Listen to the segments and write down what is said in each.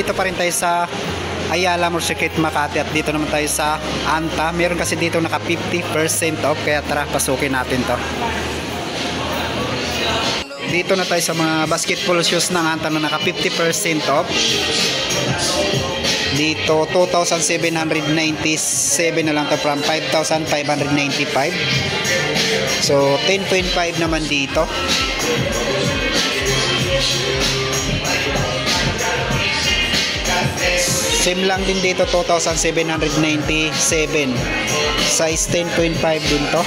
Dito pa rin tayo sa Ayala Mall Circuit, Makati, at dito naman tayo sa Anta. Meron kasi dito naka 50% off, kaya tara pasukin natin to. Dito na tayo sa mga basketball shoes ng Anta na naka 50% off. Dito 2,797 na lang to from 5,595. So 10.5 naman dito. Same lang din dito, 2,797. Size 10.5 din to.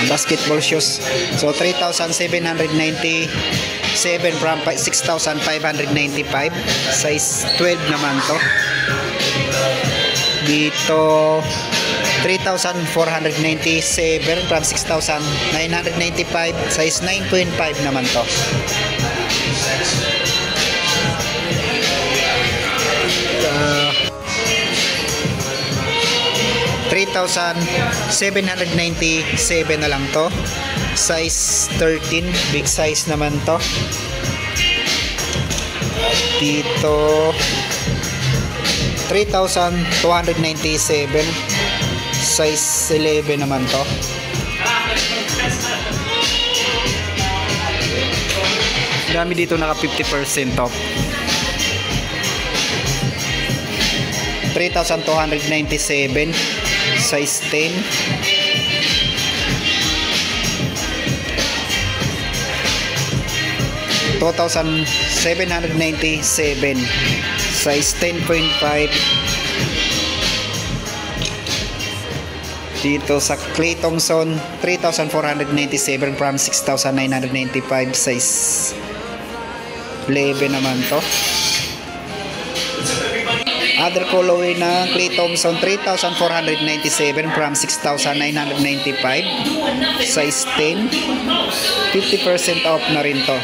Basketball shoes. So 3,797 from 6,595. Size 12 naman to. Dito 3,497 from 6,995. Size 9.5 naman to. 3,797 na lang to. Size 13, big size naman to. Dito 3,297, size 11 naman to. Dami dito naka 50% off. 3,297, size 10. $2,797, size 10.5. Dito sa Clay Thompson, 3,497 from 6,995, size 11 naman to. Other colorway na Clay Thompson, 3,497 from 6,995, size 10. 50% off na rin to.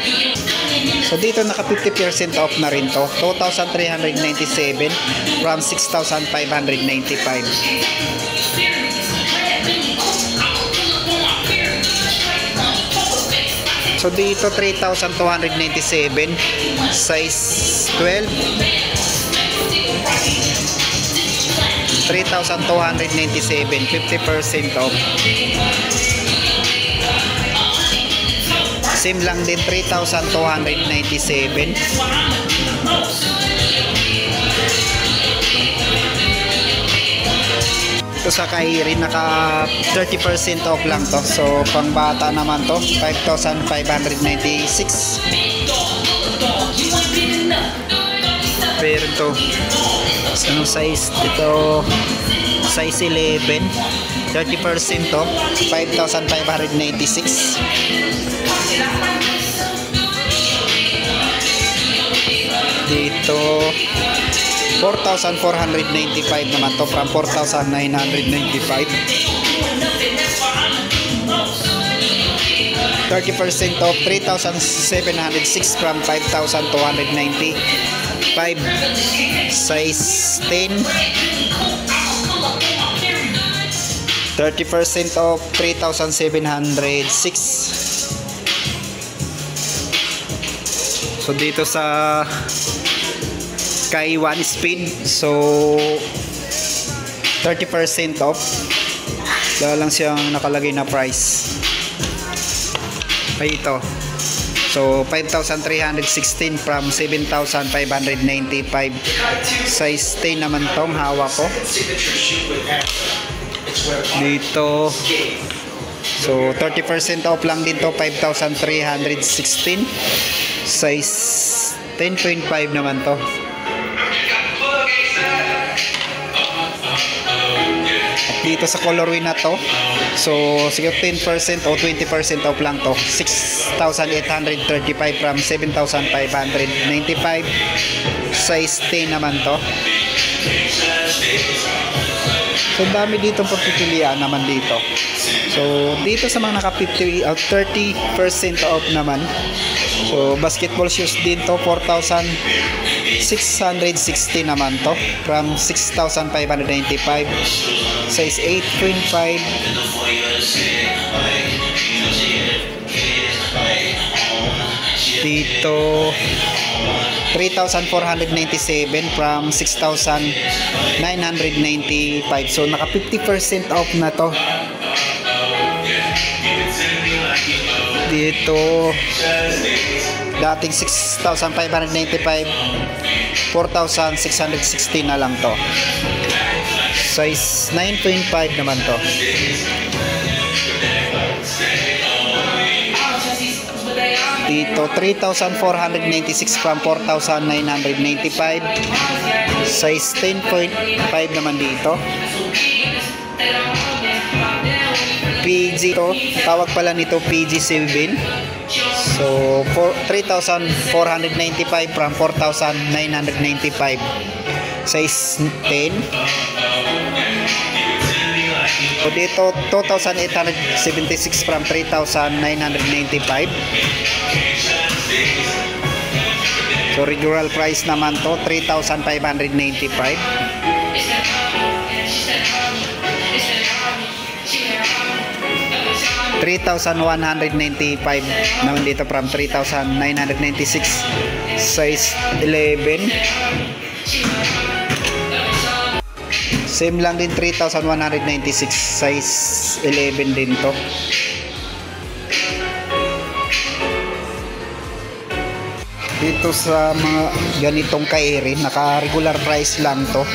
So dito naka 50% off na rin to. 2,397 from 6,595. So dito 3,297, size 12. 3,297, 50% off. Same lang din, 3,297. Ito sa Kyrie, naka 30% off lang to. So pang bata naman to, 5,596. Pero to, anong size dito? Size 11, 30% off, 5,596. Dito 4,495 naman to from 4,995. 30% off, 3,706 from 5,295. Size 10. 30% off, 3,706. So dito sa kay One Speed, so 30% off. Dala lang siyang nakalagay na price. Ay ito. So 5,316 from 7,595. Size 10 naman tong hawak ko. Dito. So 30% off lang din to, 5,316. Size 10.5 naman to. At dito sa colorway na to, so siguro 10% o 20% off lang to. 6,835 from 7,595. Size 10 naman to. So dami dito pagpipilian naman dito. So dito sa mga naka 50 o 30% off naman. So basketball shoes din to, 4,660 naman to from 6,595. Size 8.5. Dito 3,497 from 6,995. So naka 50% off na to. Dito dating 6,595, 4,660 na lang to. Size 9.5 naman to. Dito 3,496 from 4,995. Size 10.5 naman dito. PG to, tawag pala nito PG7. So 3,495 from 4,995. Size 10. So dito 2,876 from 3,995. So regular price naman to 3,595. 3,195 naman dito from 3,996. Size 11. Same lang din 3,196. Size 11 din to. Dito sa mga ganitong kairi, naka regular price lang to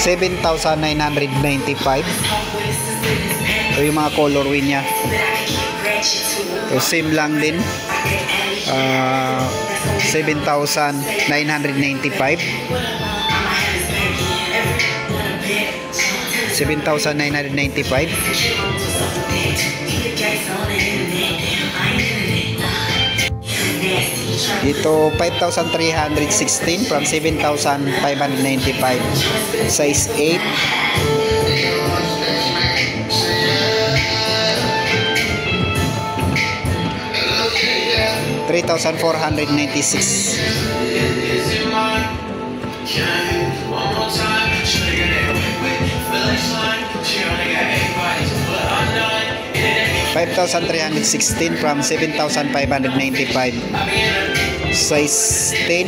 7,995. Ito yung mga colorway nya. So same lang din 7,995. 7,995. Dito 5,316 from 7,595. Size 8. 3,496. 5,316 from 7,595. Size 10.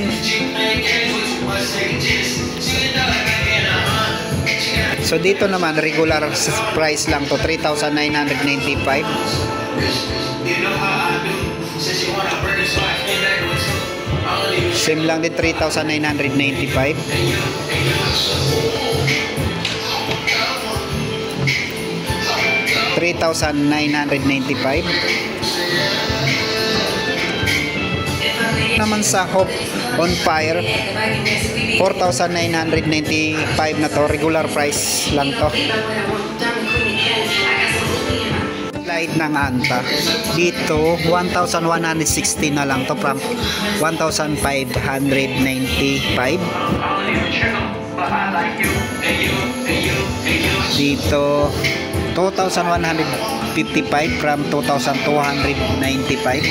So dito naman regular price lang to 3,995. Same lang din 3,995. 3,995. Naman sa Hope on Fire 4,995 na to, regular price lang to. Light ng Anta dito 1,160 na lang to from 1,595. Dito 2,155 from 2,295.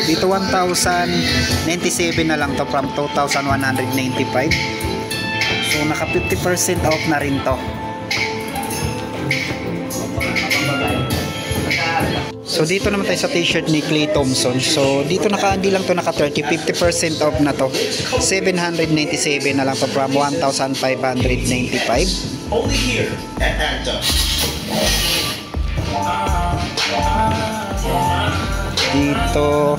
Dito 1,097 na lang to from 2,195. So naka 50% off na rin to. So dito naman tayo sa t-shirt ni Clay Thompson. So dito naka-andi lang to, naka 50% off na to. 797 na lang to from 1,595. Only here at Acta. Dito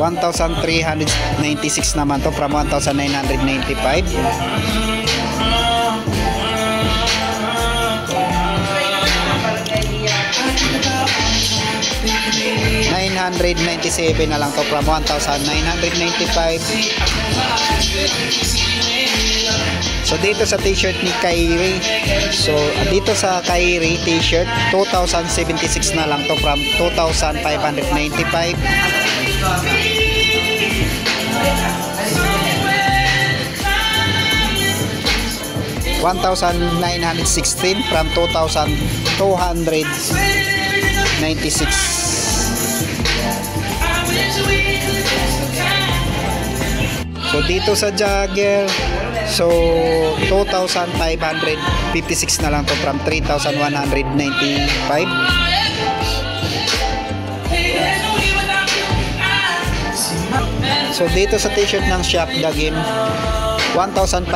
1,396 naman to from 1,995. 997 na lang to from 1,995. So dito sa t-shirt ni Kyrie, so dito sa Kyrie t-shirt 2,076 na lang to from 2,595. 1,916 from 2,296. So dito sa jogger, so 2,556 na lang to from 3,195. So dito sa t-shirt ng Shop Dagim, 1,525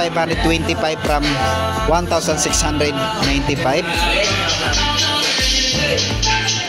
from 1,695.